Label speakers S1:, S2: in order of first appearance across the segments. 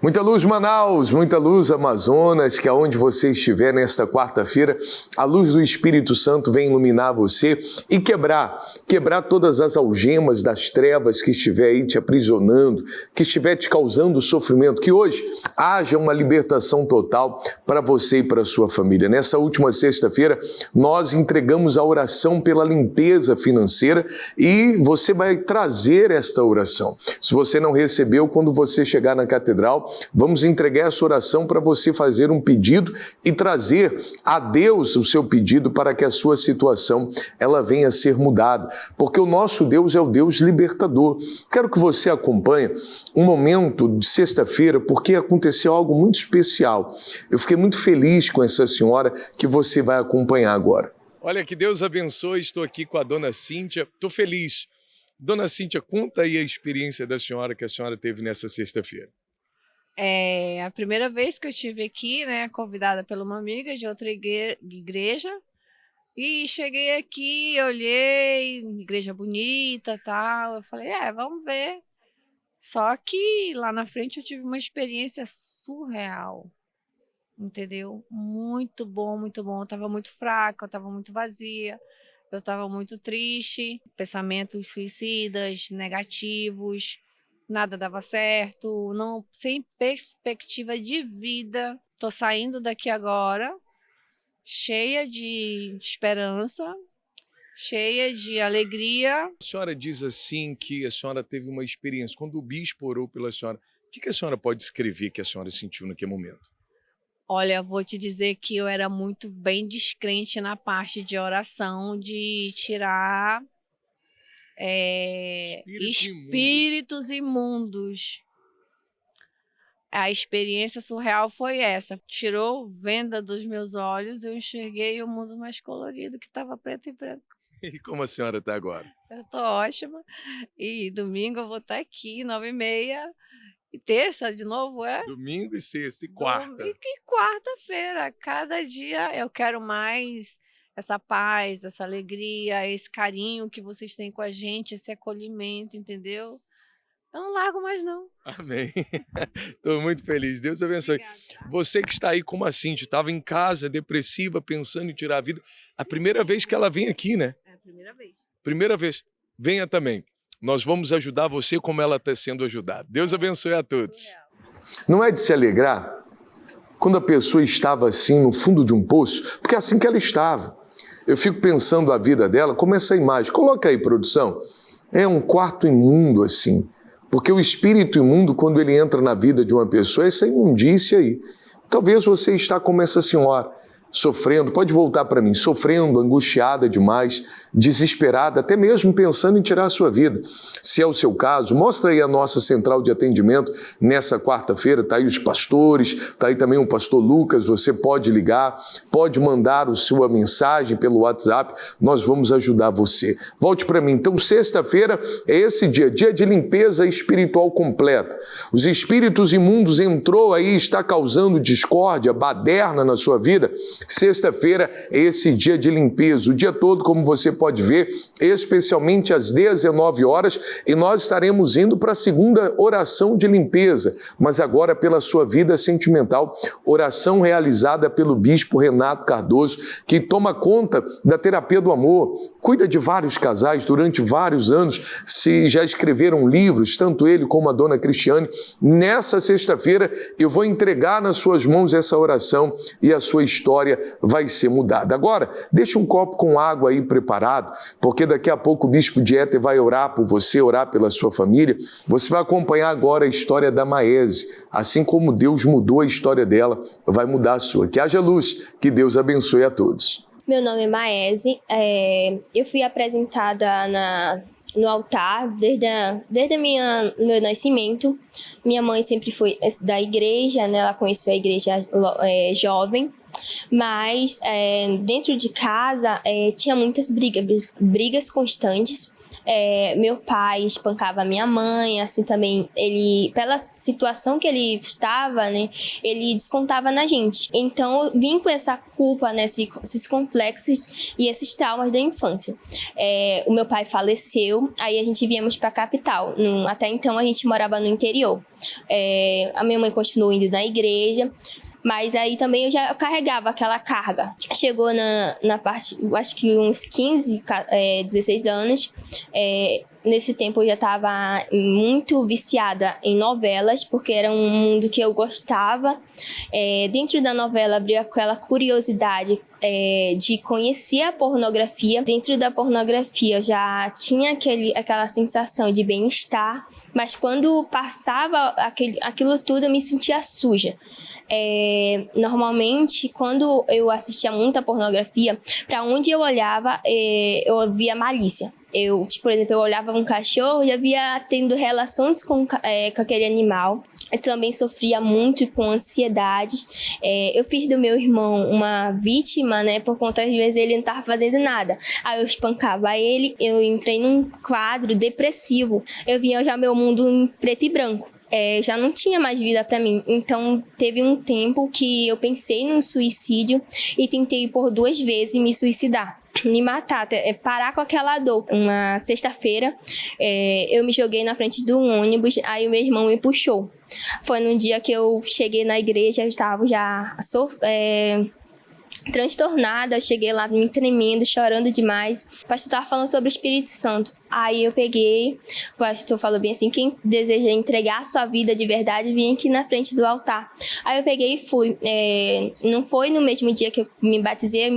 S1: Muita luz, Manaus, muita luz, Amazonas, que aonde você estiver nesta quarta-feira, a luz do Espírito Santo vem iluminar você e quebrar todas as algemas das trevas que estiver aí te aprisionando, que estiver te causando sofrimento, que hoje haja uma libertação total para você e para a sua família. Nessa última sexta-feira, nós entregamos a oração pela limpeza financeira e você vai trazer esta oração. Se você não recebeu, quando você chegar na catedral, vamos entregar essa oração para você fazer um pedido e trazer a Deus o seu pedido para que a sua situação ela venha a ser mudada, porque o nosso Deus é o Deus libertador. Quero que você acompanhe um momento de sexta-feira, porque aconteceu algo muito especial. Eu fiquei muito feliz com essa senhora que você vai acompanhar agora. Olha, que Deus abençoe, estou aqui com a dona Cíntia, estou feliz. Dona Cíntia, conta aí a experiência da senhora que a senhora teve nessa sexta-feira.
S2: É a primeira vez que eu estive aqui, né, convidada por uma amiga de outra igreja, e cheguei aqui, olhei, igreja bonita, tal, eu falei, vamos ver. Só que lá na frente eu tive uma experiência surreal, entendeu? Muito bom, eu tava muito fraca, eu tava muito vazia, eu tava muito triste, pensamentos suicidas, negativos, nada dava certo, não, sem perspectiva de vida. Tô saindo daqui agora, cheia de esperança, cheia de alegria.
S1: A senhora diz assim que a senhora teve uma experiência, quando o bispo orou pela senhora, o que a senhora pode descrever que a senhora sentiu naquele momento?
S2: Olha, vou te dizer que eu era muito bem descrente na parte de oração, de tirar espíritos imundos. A experiência surreal foi essa. Tirou venda dos meus olhos, eu enxerguei o mundo mais colorido, que estava preto e branco.
S1: E como a senhora está agora?
S2: Eu estou ótima. E domingo eu vou estar aqui, 9h30. E terça de novo, é?
S1: Domingo e sexta e quarta.
S2: E quarta-feira. Cada dia eu quero mais essa paz, essa alegria, esse carinho que vocês têm com a gente, esse acolhimento, entendeu? Eu não largo mais, não.
S1: Amém. Estou muito feliz. Deus abençoe.
S2: Obrigada.
S1: Você que está aí como a Cíntia, estava em casa, depressiva, pensando em tirar a vida. A primeira vez que ela vem aqui, né?
S2: É a primeira vez.
S1: Primeira vez. Venha também. Nós vamos ajudar você como ela está sendo ajudada. Deus abençoe a todos. Não é de se alegrar quando a pessoa estava assim no fundo de um poço? Porque é assim que ela estava. Eu fico pensando a vida dela como essa imagem. Coloca aí, produção. É um quarto imundo assim. Porque o espírito imundo, quando ele entra na vida de uma pessoa, é essa imundícia aí. Talvez você está como essa senhora, sofrendo, pode voltar para mim, sofrendo, angustiada demais, desesperada, até mesmo pensando em tirar a sua vida. Se é o seu caso, mostra aí a nossa central de atendimento nessa quarta-feira, está aí os pastores, está aí também o pastor Lucas, você pode ligar, pode mandar a sua mensagem pelo WhatsApp, nós vamos ajudar você. Volte para mim. Então, sexta-feira é esse dia de limpeza espiritual completa. Os espíritos imundos entrou aí, está causando discórdia, baderna na sua vida. Sexta-feira é esse dia de limpeza, o dia todo, como você pode ver, especialmente às 19 horas, e nós estaremos indo para a segunda oração de limpeza, mas agora pela sua vida sentimental, oração realizada pelo bispo Renato Cardoso, que toma conta da terapia do amor, cuida de vários casais durante vários anos, se já escreveram livros, tanto ele como a dona Cristiane. Nessa sexta-feira eu vou entregar nas suas mãos essa oração e a sua história vai ser mudada. Agora, deixa um copo com água aí preparado, porque daqui a pouco o bispo de Éter vai orar por você, orar pela sua família. Você vai acompanhar agora a história da Maese. Assim como Deus mudou a história dela, vai mudar a sua. Que haja luz, que Deus abençoe a todos.
S3: Meu nome é Maese, eu fui apresentada no altar desde meu nascimento. Minha mãe sempre foi da igreja, né? Ela conheceu a igreja jovem, mas dentro de casa tinha muitas brigas constantes. Meu pai espancava minha mãe, assim também, ele, pela situação que ele estava, né, ele descontava na gente. Então, eu vim com essa culpa, né, esses complexos e esses traumas da infância. O meu pai faleceu, aí a gente viemos para a capital. Até então, a gente morava no interior. A minha mãe continuou indo na igreja, mas aí também eu já carregava aquela carga. Chegou na parte, eu acho que uns 15, 16 anos. Nesse tempo eu já estava muito viciada em novelas, porque era um mundo que eu gostava. Dentro da novela abriu aquela curiosidade de conhecer a pornografia. Dentro da pornografia eu já tinha aquela sensação de bem-estar, mas quando passava aquilo tudo eu me sentia suja. Normalmente, quando eu assistia muita pornografia, para onde eu olhava, eu via malícia. Por exemplo, eu olhava um cachorro e já via tendo relações com aquele animal. Eu também sofria muito com ansiedade. Eu fiz do meu irmão uma vítima, né? Por conta, às vezes, ele não estava fazendo nada. Aí eu espancava ele, eu entrei num quadro depressivo. Eu via já meu mundo em preto e branco. Já não tinha mais vida para mim. Então, teve um tempo que eu pensei num suicídio e tentei por 2 vezes me suicidar, me matar, parar com aquela dor. Uma sexta-feira, eu me joguei na frente do ônibus, aí o meu irmão me puxou. Foi num dia que eu cheguei na igreja, eu estava já transtornada, eu cheguei lá me tremendo, chorando demais. O pastor estava falando sobre o Espírito Santo. Aí eu peguei, o pastor falou bem assim, quem deseja entregar a sua vida de verdade, vem aqui na frente do altar. Aí eu peguei e fui. Não foi no mesmo dia que eu me batizei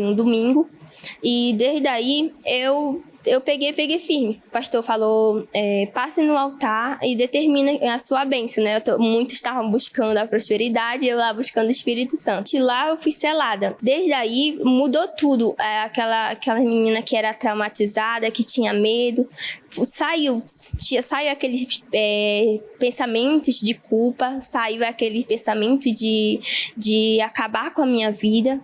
S3: no domingo. E desde aí eu peguei firme. O pastor falou, passe no altar e determina a sua bênção, né? Muitos estavam buscando a prosperidade e eu lá buscando o Espírito Santo. E lá eu fui selada. Desde aí mudou tudo. Aquela menina que era traumatizada, que tinha medo, saiu aqueles pensamentos de culpa, saiu aquele pensamento de acabar com a minha vida.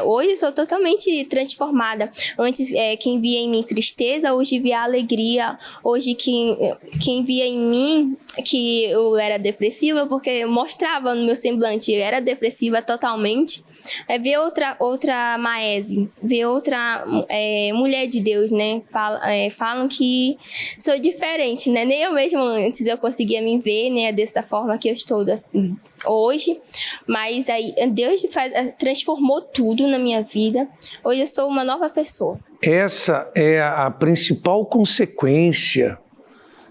S3: Hoje eu sou totalmente transformada. Antes, quem via em mim tristeza, hoje via alegria. Hoje, quem via em mim que eu era depressiva, porque eu mostrava no meu semblante, eu era depressiva totalmente. Ver outra Maese, ver outra mulher de Deus, né? Falam que sou diferente, né? Nem eu mesma antes eu conseguia me ver, né? Dessa forma que eu estou hoje, mas aí Deus transformou tudo na minha vida. Hoje eu sou uma nova pessoa.
S4: Essa é a principal consequência,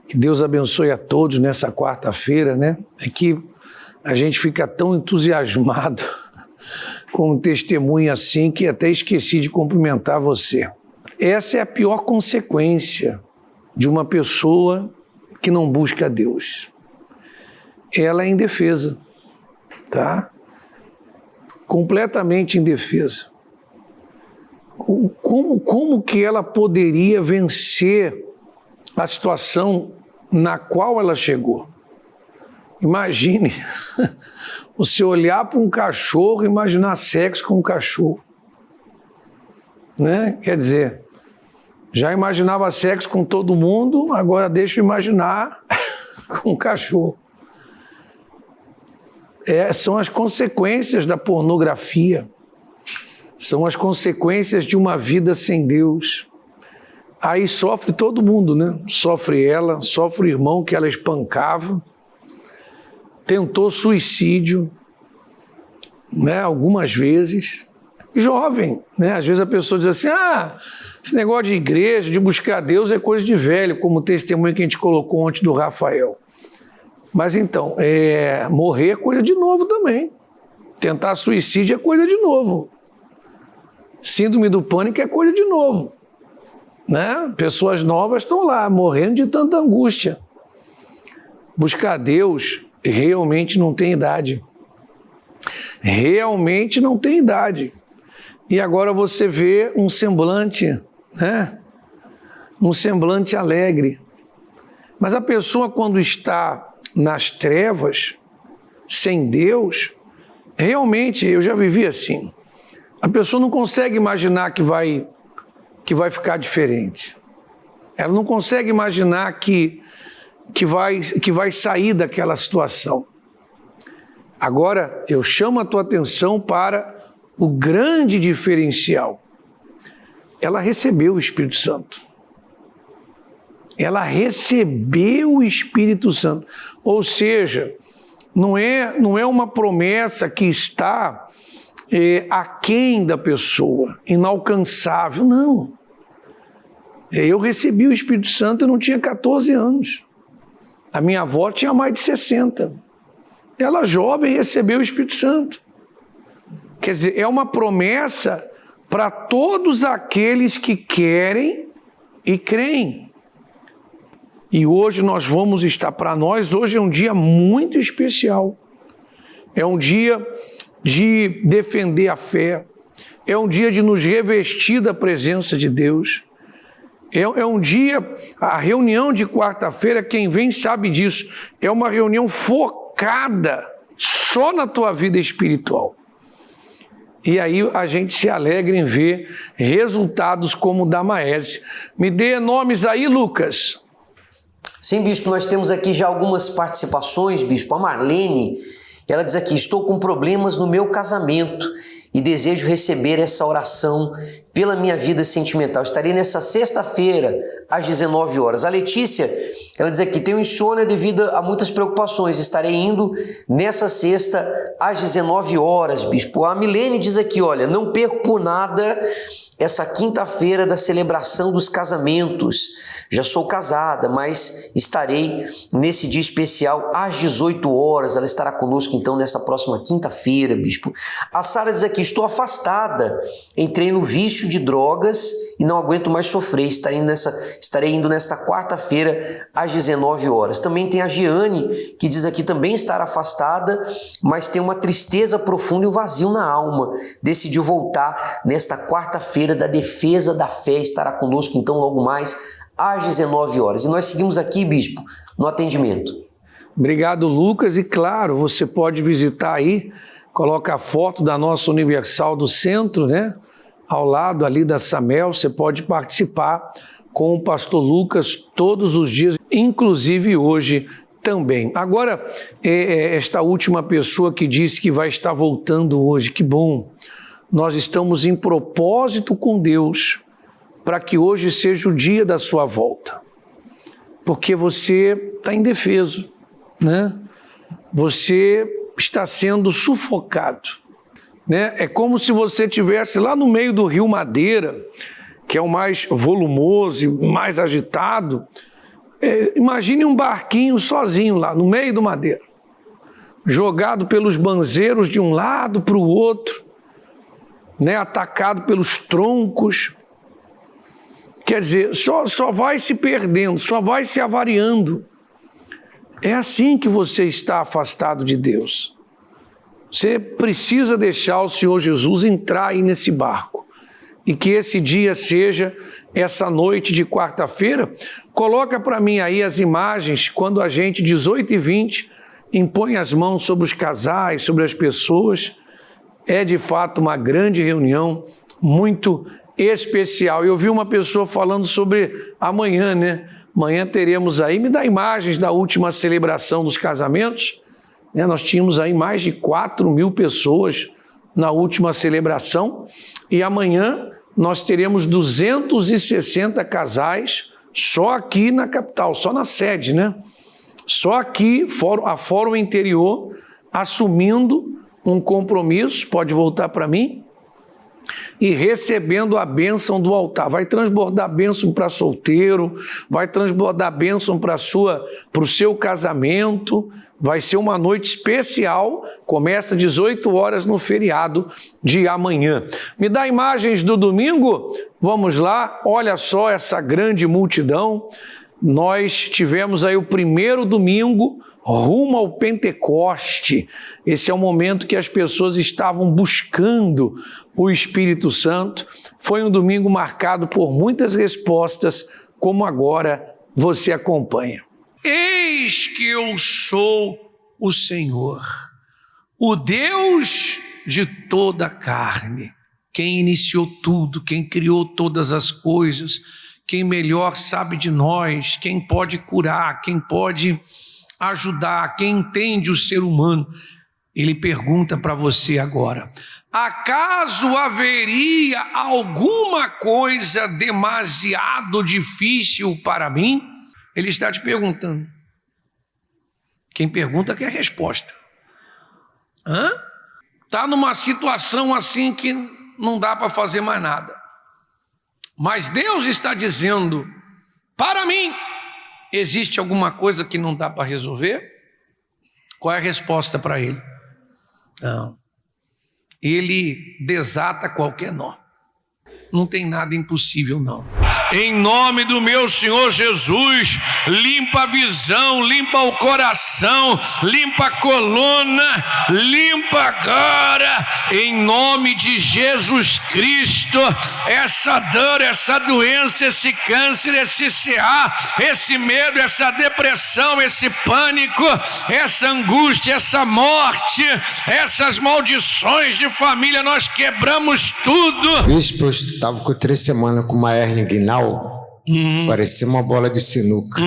S4: que Deus abençoe a todos nessa quarta-feira, né? É que a gente fica tão entusiasmado com um testemunho assim que até esqueci de cumprimentar você. Essa é a pior consequência de uma pessoa que não busca Deus. Ela é indefesa. Tá? Completamente indefesa. Como que ela poderia vencer a situação na qual ela chegou? Imagine você olhar para um cachorro e imaginar sexo com um cachorro. Né? Quer dizer, já imaginava sexo com todo mundo, agora deixa eu imaginar com um cachorro. São as consequências da pornografia, são as consequências de uma vida sem Deus. Aí sofre todo mundo, né? Sofre ela, sofre o irmão que ela espancava, tentou suicídio, né? Algumas vezes. Jovem, né? Às vezes a pessoa diz assim, esse negócio de igreja, de buscar Deus é coisa de velho, como o testemunho que a gente colocou ontem do Rafael. Mas então, morrer é coisa de novo também. Tentar suicídio é coisa de novo. Síndrome do pânico é coisa de novo. Né? Pessoas novas estão lá, morrendo de tanta angústia. Buscar Deus realmente não tem idade. Realmente não tem idade. E agora você vê um semblante, né? Um semblante alegre. Mas a pessoa, quando está nas trevas, sem Deus, realmente, eu já vivi assim. A pessoa não consegue imaginar que vai ficar diferente. Ela não consegue imaginar que vai sair daquela situação. Agora, eu chamo a tua atenção para o grande diferencial. Ela recebeu o Espírito Santo. Ela recebeu o Espírito Santo. Ou seja, não é uma promessa que está aquém da pessoa, inalcançável, não. Eu recebi o Espírito Santo, eu não tinha 14 anos. A minha avó tinha mais de 60. Ela, jovem, recebeu o Espírito Santo. Quer dizer, é uma promessa para todos aqueles que querem e creem. E hoje nós vamos estar, para nós, hoje é um dia muito especial. É um dia de defender a fé. É um dia de nos revestir da presença de Deus. É um dia, a reunião de quarta-feira, quem vem sabe disso, é uma reunião focada só na tua vida espiritual. E aí a gente se alegra em ver resultados como o da Maese. Me dê nomes aí, Lucas.
S5: Sim, bispo, nós temos aqui já algumas participações, bispo. A Marlene, ela diz aqui: estou com problemas no meu casamento e desejo receber essa oração pela minha vida sentimental. Estarei nessa sexta-feira, às 19 horas. A Letícia, ela diz aqui: tenho insônia devido a muitas preocupações. Estarei indo nessa sexta, às 19 horas, bispo. A Milene diz aqui: olha, não perco por nada essa quinta-feira da celebração dos casamentos. Já sou casada, mas estarei nesse dia especial às 18 horas. Ela estará conosco então nessa próxima quinta-feira, bispo. A Sara diz aqui: estou afastada, entrei no vício de drogas e não aguento mais sofrer. Estarei indo nesta quarta-feira às 19 horas. Também tem a Giane, que diz aqui também estar afastada, mas tem uma tristeza profunda e um vazio na alma. Decidiu voltar nesta quarta-feira da defesa da fé. Estará conosco então logo mais às 19 horas. E nós seguimos aqui, bispo, no atendimento.
S4: Obrigado, Lucas. E claro, você pode visitar aí, coloca a foto da nossa Universal do Centro, né? Ao lado ali da Samel, você pode participar com o pastor Lucas todos os dias, inclusive hoje também. Agora, esta última pessoa que disse que vai estar voltando hoje, que bom. Nós estamos em propósito com Deus para que hoje seja o dia da sua volta. Porque você está indefeso, né? Você está sendo sufocado, né? É como se você estivesse lá no meio do Rio Madeira, que é o mais volumoso e mais agitado. Imagine um barquinho sozinho lá, no meio do Madeira, jogado pelos banzeiros de um lado para o outro, né? Atacado pelos troncos. Quer dizer, só vai se perdendo, só vai se avariando. É assim que você está afastado de Deus. Você precisa deixar o Senhor Jesus entrar aí nesse barco. E que esse dia seja essa noite de quarta-feira. Coloca para mim aí as imagens, quando a gente, 18h20, impõe as mãos sobre os casais, sobre as pessoas. É de fato uma grande reunião, muito especial. Eu vi uma pessoa falando sobre amanhã, né? Amanhã teremos aí, me dá imagens da última celebração dos casamentos, né? Nós tínhamos aí mais de 4.000 pessoas na última celebração e amanhã nós teremos 260 casais só aqui na capital, só na sede, né? Só aqui, a Fórum Interior, assumindo um compromisso, pode voltar para mim, e recebendo a bênção do altar. Vai transbordar bênção para solteiro, vai transbordar bênção para o seu casamento. Vai ser uma noite especial, começa às 18 horas no feriado de amanhã. Me dá imagens do domingo? Vamos lá, olha só essa grande multidão. Nós tivemos aí o primeiro domingo rumo ao Pentecoste. Esse é o momento que as pessoas estavam buscando o Espírito Santo. Foi um domingo marcado por muitas respostas, como agora você acompanha. Eis que eu sou o Senhor, o Deus de toda a carne, quem iniciou tudo, quem criou todas as coisas, quem melhor sabe de nós, quem pode curar, quem pode ajudar, quem entende o ser humano. Ele pergunta para você agora: acaso haveria alguma coisa demasiado difícil para mim? Ele está te perguntando. Quem pergunta quer resposta. Está numa situação assim que não dá para fazer mais nada. Mas Deus está dizendo: para mim, existe alguma coisa que não dá para resolver? Qual é a resposta para ele? Não. Ele desata qualquer nó. Não tem nada impossível, não. Em nome do meu Senhor Jesus, limpa a visão, limpa o coração, limpa a coluna, limpa agora, em nome de Jesus Cristo, essa dor, essa doença, esse câncer, esse CA, esse medo, essa depressão, esse pânico, essa angústia, essa morte, essas maldições de família, nós quebramos tudo.
S6: Bispo, eu estava com 3 semanas com uma hérnia inguinal. Parecia uma bola de sinuca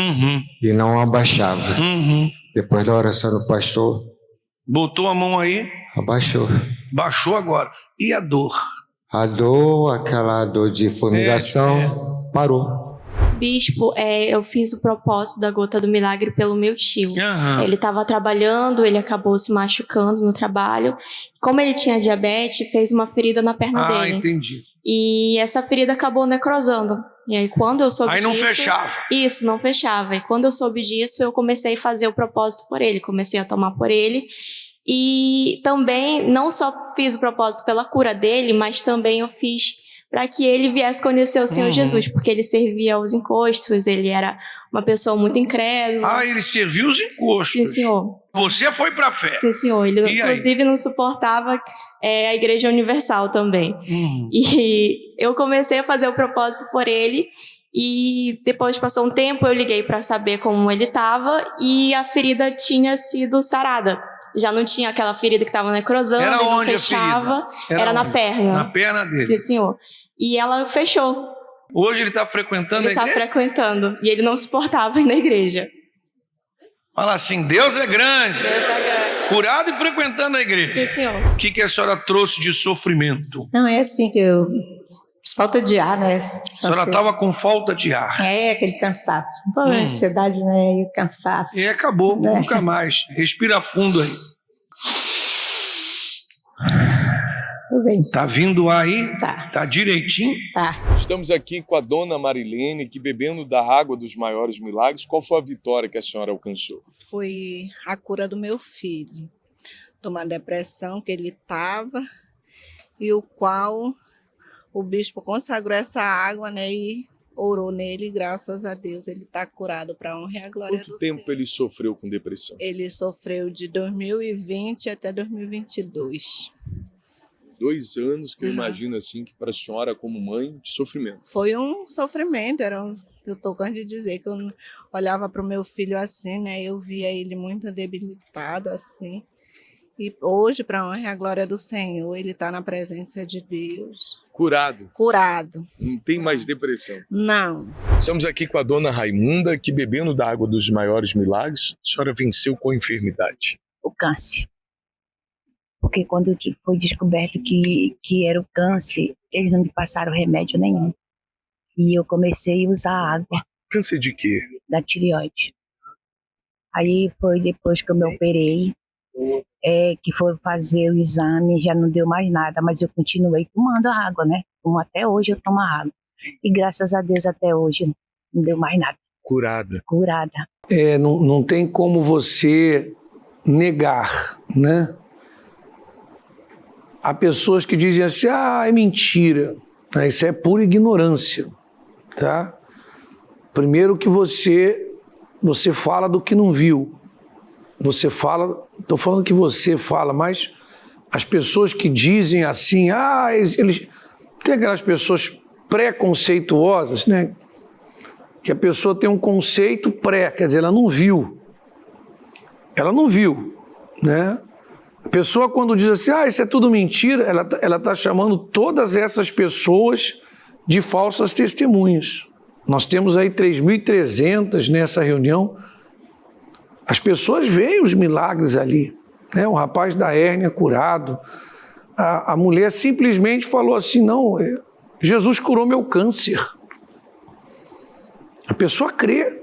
S6: e não abaixava. Depois da oração do pastor,
S4: botou a mão aí,
S6: abaixou.
S4: Baixou agora. E a dor?
S6: A dor, aquela dor de formigação, parou.
S7: Bispo, eu fiz o propósito da Gota do Milagre pelo meu tio. Ele estava trabalhando, ele acabou se machucando no trabalho. Como ele tinha diabetes, fez uma ferida na perna dele.
S4: Ah, entendi.
S7: E essa ferida acabou necrosando. E aí quando eu soube disso...
S4: Aí não fechava.
S7: Isso, não fechava. E quando eu soube disso, eu comecei a fazer o propósito por ele. Comecei a tomar por ele. E também, não só fiz o propósito pela cura dele, mas também eu fiz para que ele viesse conhecer o Senhor Jesus, porque ele servia aos encostos, ele era uma pessoa muito incrédula.
S4: Ah, ele serviu os encostos.
S7: Sim, senhor.
S4: Você foi para a fé.
S7: Sim, senhor. Ele, inclusive, não suportava a Igreja Universal também. E eu comecei a fazer o propósito por ele, e depois passou um tempo, eu liguei para saber como ele estava, e a ferida tinha sido sarada. Já não tinha aquela ferida que estava necrosando,
S4: era
S7: não
S4: onde
S7: fechava.
S4: A ferida?
S7: Era na perna.
S4: Na perna dele?
S7: Sim, senhor. E ela fechou.
S4: Hoje ele está frequentando a igreja?
S7: Ele está frequentando. E ele não suportava ir na igreja.
S4: Fala assim: Deus é grande.
S7: Deus é grande.
S4: Curado e frequentando a igreja.
S7: Sim, senhor.
S4: O que a senhora trouxe de sofrimento?
S8: Não, é assim que eu... Falta de ar, né?
S4: A senhora estava com falta de ar.
S8: Aquele cansaço. A ansiedade, né? E o cansaço.
S4: E acabou, nunca mais. Respira fundo aí.
S8: Tudo bem.
S4: Tá vindo aí?
S8: Tá.
S4: Tá direitinho?
S8: Tá.
S1: Estamos aqui com a dona Marilene, que bebendo da água dos maiores milagres, qual foi a vitória que a senhora alcançou?
S9: Foi a cura do meu filho, de uma depressão que ele estava, e o qual o bispo consagrou essa água, né, e orou nele, e graças a Deus ele está curado para a honra e a glória do Senhor.
S1: Quanto tempo ele sofreu com depressão?
S9: Ele sofreu de 2020 até 2022.
S1: 2 anos que eu imagino assim, que para a senhora como mãe, de sofrimento.
S9: Foi um sofrimento, eu estou cansada de dizer que eu olhava para o meu filho assim, né, eu via ele muito debilitado assim. E hoje, para a honra e a glória do Senhor, ele está na presença de Deus.
S1: Curado.
S9: Curado.
S1: Não tem mais depressão.
S9: Não.
S1: Estamos aqui com a dona Raimunda, que bebendo da água dos maiores milagres, a senhora venceu com a enfermidade.
S10: O câncer. Porque quando foi descoberto que era o câncer, eles não me passaram remédio nenhum. E eu comecei a usar água.
S1: Câncer de quê?
S10: Da tireoide. Aí foi depois que eu me operei, que foi fazer o exame, já não deu mais nada, mas eu continuei tomando a água, né? Como até hoje eu tomo água. E graças a Deus até hoje não deu mais nada.
S1: Curada.
S10: Curada.
S4: Não tem como você negar, né? Há pessoas que dizem assim: é mentira. Isso é pura ignorância, tá? Primeiro que você fala do que não viu. Você fala, estou falando que você fala, mas as pessoas que dizem assim, eles tem aquelas pessoas preconceituosas, né? Que a pessoa tem um conceito quer dizer, ela não viu. Ela não viu, né? A pessoa quando diz assim, isso é tudo mentira, ela está chamando todas essas pessoas de falsas testemunhas. Nós temos aí 3.300 nessa reunião. As pessoas veem os milagres ali, né? O rapaz da hérnia curado. A mulher simplesmente falou assim, não, Jesus curou meu câncer. A pessoa crê.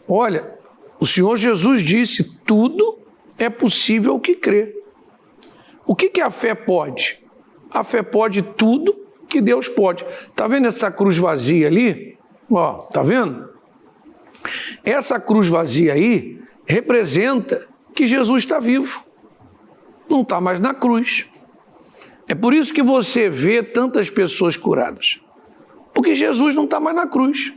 S4: Olha, o Senhor Jesus disse, tudo é possível ao que crê. O que a fé pode? A fé pode tudo que Deus pode. Está vendo essa cruz vazia ali? Ó, tá vendo? Essa cruz vazia aí representa que Jesus está vivo. Não está mais na cruz. É por isso que você vê tantas pessoas curadas. Porque Jesus não está mais na cruz.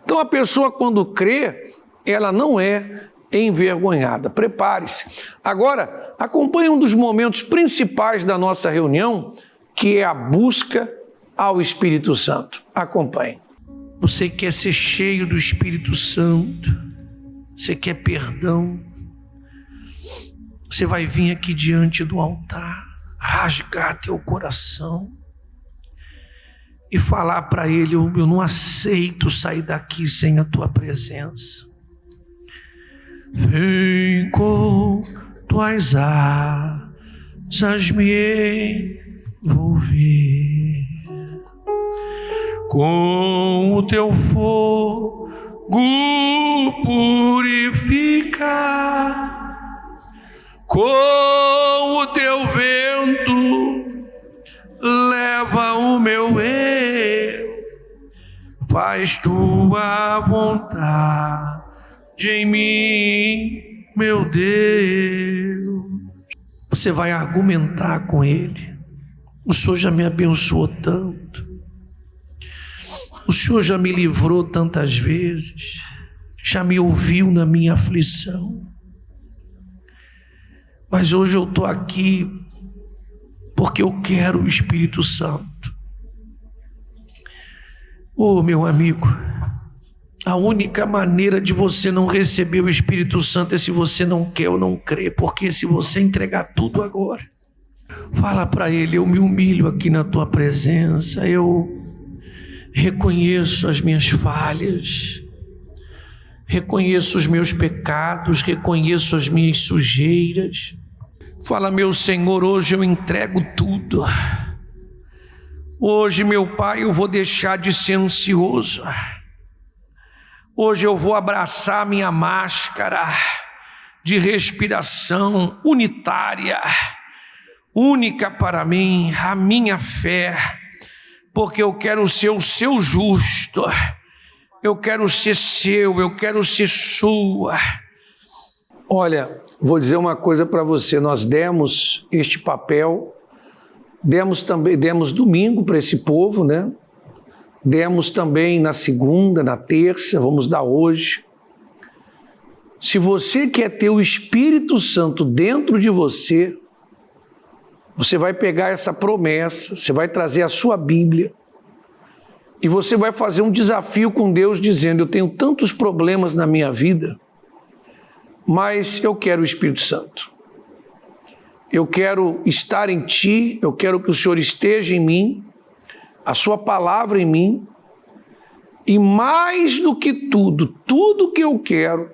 S4: Então a pessoa quando crê, ela não é envergonhada. Prepare-se. Agora, acompanhe um dos momentos principais da nossa reunião, que é a busca ao Espírito Santo. Acompanhe.
S11: Você quer ser cheio do Espírito Santo, você quer perdão, você vai vir aqui diante do altar, rasgar teu coração e falar para Ele, eu não aceito sair daqui sem a tua presença. Vem com tuas asas me envolver, com o teu fogo purificar, com o teu vento leva o meu eu, faz tua vontade em mim, meu Deus. Você vai argumentar com Ele. O Senhor já me abençoou tanto, o Senhor já me livrou tantas vezes, já me ouviu na minha aflição, mas hoje eu estou aqui porque eu quero o Espírito Santo. Oh, meu amigo, a única maneira de você não receber o Espírito Santo é se você não quer ou não crê, porque se você entregar tudo agora, fala para Ele, eu me humilho aqui na tua presença, eu reconheço as minhas falhas, reconheço os meus pecados, reconheço as minhas sujeiras. Fala, meu Senhor, hoje eu entrego tudo. Hoje, meu Pai, eu vou deixar de ser ansioso. Hoje eu vou abraçar minha máscara de respiração unitária, única para mim, a minha fé, porque eu quero ser o seu justo, eu quero ser seu, eu quero ser sua.
S4: Olha, vou dizer uma coisa para você, nós demos este papel, demos domingo para esse povo, né? Demos também na segunda, na terça, vamos dar hoje. Se você quer ter o Espírito Santo dentro de você, você vai pegar essa promessa, você vai trazer a sua Bíblia e você vai fazer um desafio com Deus dizendo, eu tenho tantos problemas na minha vida, mas eu quero o Espírito Santo. Eu quero estar em Ti, eu quero que o Senhor esteja em mim, a Sua palavra em mim, e mais do que tudo que eu quero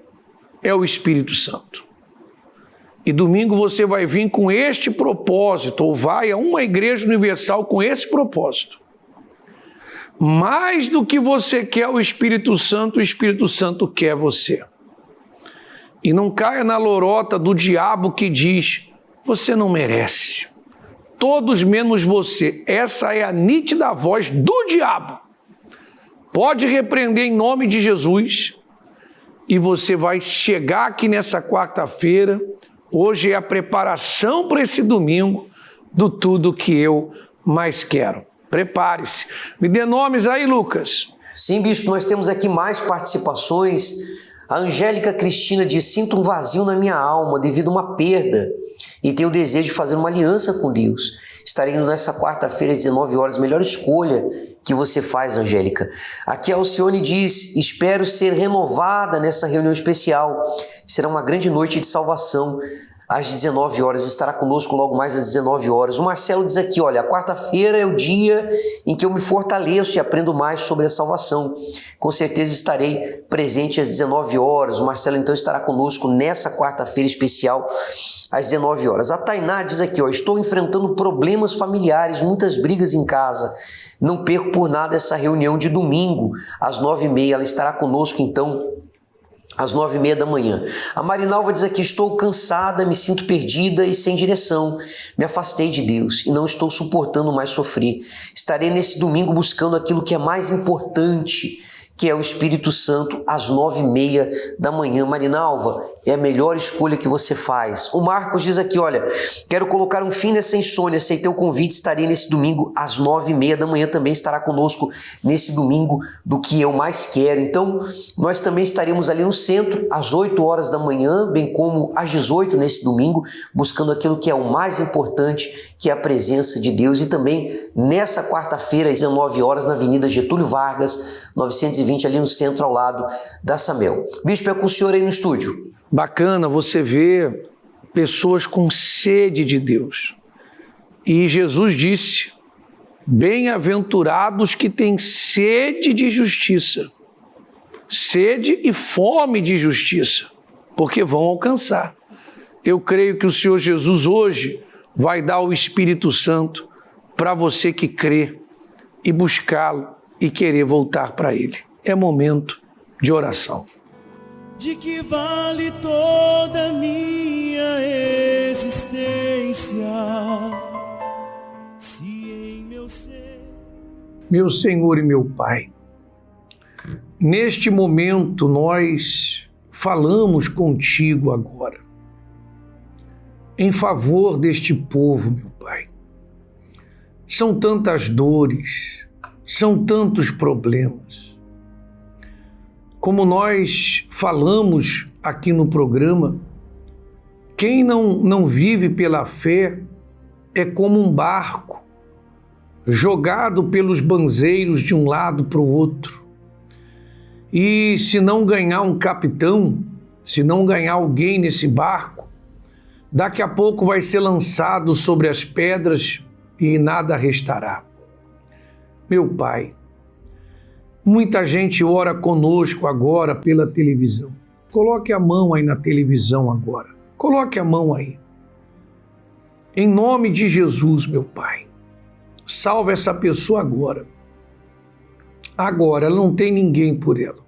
S4: é o Espírito Santo. E domingo você vai vir com este propósito, ou vai a uma igreja universal com esse propósito. Mais do que você quer o Espírito Santo quer você. E não caia na lorota do diabo que diz, você não merece. Todos menos você. Essa é a nítida voz do diabo. Pode repreender em nome de Jesus. E você vai chegar aqui nessa quarta-feira. Hoje é a preparação para esse domingo do tudo que eu mais quero. Prepare-se. Me dê nomes aí, Lucas.
S5: Sim, bispo, nós temos aqui mais participações. A Angélica Cristina diz, sinto um vazio na minha alma devido a uma perda e tenho o desejo de fazer uma aliança com Deus. Estarei indo nessa quarta-feira às 19 horas. Melhor escolha que você faz, Angélica. Aqui a Alcione diz, espero ser renovada nessa reunião especial. Será uma grande noite de salvação. às 19 horas, estará conosco logo mais às 19 horas. O Marcelo diz aqui, olha, a quarta-feira é o dia em que eu me fortaleço e aprendo mais sobre a salvação. Com certeza estarei presente às 19 horas. O Marcelo então estará conosco nessa quarta-feira especial às 19 horas. A Tainá diz aqui, ó, estou enfrentando problemas familiares, muitas brigas em casa. Não perco por nada essa reunião de domingo, às 9h30. Ela estará conosco, então, às 9h30 da manhã. A Marinalva diz aqui, estou cansada, me sinto perdida e sem direção. Me afastei de Deus e não estou suportando mais sofrer. Estarei nesse domingo buscando aquilo que é mais importante, que é o Espírito Santo, às 9h30 da manhã. Marinalva, é a melhor escolha que você faz. O Marcos diz aqui, olha, quero colocar um fim nessa insônia, aceitei o convite, estarei nesse domingo às 9h30 da manhã, também estará conosco nesse domingo do que eu mais quero. Então, nós também estaremos ali no centro, às 8 horas da manhã, bem como às 18 nesse domingo, buscando aquilo que é o mais importante, que é a presença de Deus. E também nessa quarta-feira, às 19 horas, na Avenida Getúlio Vargas, 920, ali no centro, ao lado da Samel. Bispo, é com o senhor aí no estúdio.
S4: Bacana você ver pessoas com sede de Deus. E Jesus disse, bem-aventurados que têm sede de justiça, sede e fome de justiça, porque vão alcançar. Eu creio que o Senhor Jesus hoje vai dar o Espírito Santo para você que crê e buscá-lo e querer voltar para Ele. É momento de oração.
S12: De que vale toda a minha existência, se em meu ser...
S4: Meu Senhor e meu Pai, neste momento nós falamos contigo agora, em favor deste povo, meu Pai. São tantas dores, são tantos problemas. Como nós falamos aqui no programa, quem não vive pela fé é como um barco jogado pelos banzeiros de um lado para o outro. E se não ganhar um capitão, se não ganhar alguém nesse barco, daqui a pouco vai ser lançado sobre as pedras e nada restará. Meu Pai, muita gente ora conosco agora pela televisão. Coloque a mão aí na televisão agora. Coloque a mão aí. Em nome de Jesus, meu Pai, salva essa pessoa agora. Agora, ela não tem ninguém por ela.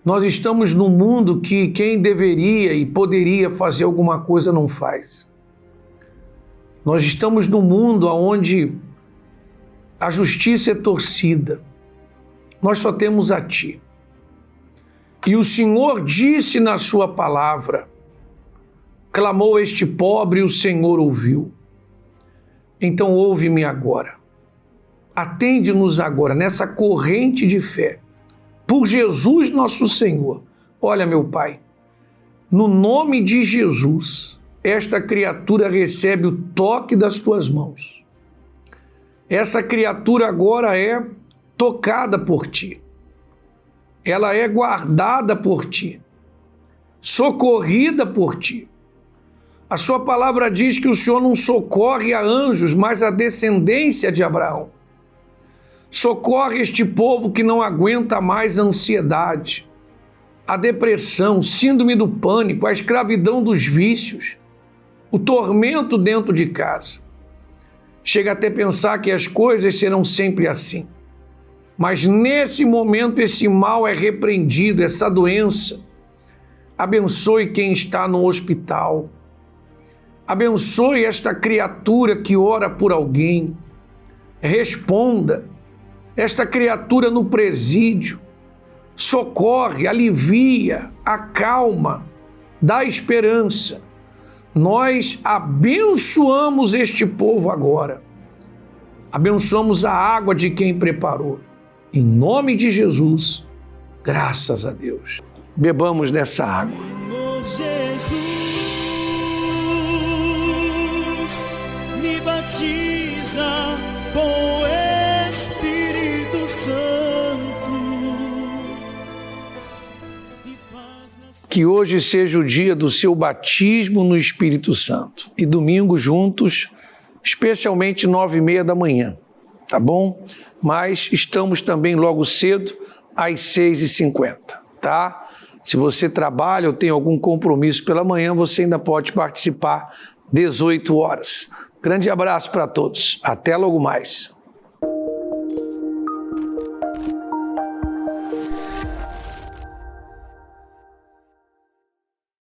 S4: Nós estamos num mundo que quem deveria e poderia fazer alguma coisa não faz. Nós estamos num mundo onde a justiça é torcida. Nós só temos a Ti. E o Senhor disse na sua palavra, clamou este pobre e o Senhor ouviu. Então ouve-me agora. Atende-nos agora nessa corrente de fé. Por Jesus nosso Senhor. Olha, meu Pai, no nome de Jesus, esta criatura recebe o toque das Tuas mãos. Essa criatura agora é tocada por Ti. Ela é guardada por Ti, socorrida por Ti. A Sua palavra diz que o Senhor não socorre a anjos, mas a descendência de Abraão. Socorre este povo que não aguenta mais a ansiedade, a depressão, síndrome do pânico, a escravidão dos vícios, o tormento dentro de casa. Chega até a pensar que as coisas serão sempre assim. Mas nesse momento esse mal é repreendido, essa doença. Abençoe quem está no hospital. Abençoe esta criatura que ora por alguém. Responda. Esta criatura no presídio. Socorre, alivia, acalma, dá esperança. Nós abençoamos este povo agora. Abençoamos a água de quem preparou. Em nome de Jesus, graças a Deus. Bebamos dessa água.
S12: Jesus, me batiza com o Espírito Santo.
S4: Que que hoje seja o dia do seu batismo no Espírito Santo. E domingo juntos, especialmente 9h30 da manhã, tá bom? Mas estamos também logo cedo, às 6h50, tá? Se você trabalha ou tem algum compromisso pela manhã, você ainda pode participar 18 horas. Grande abraço para todos. Até logo mais.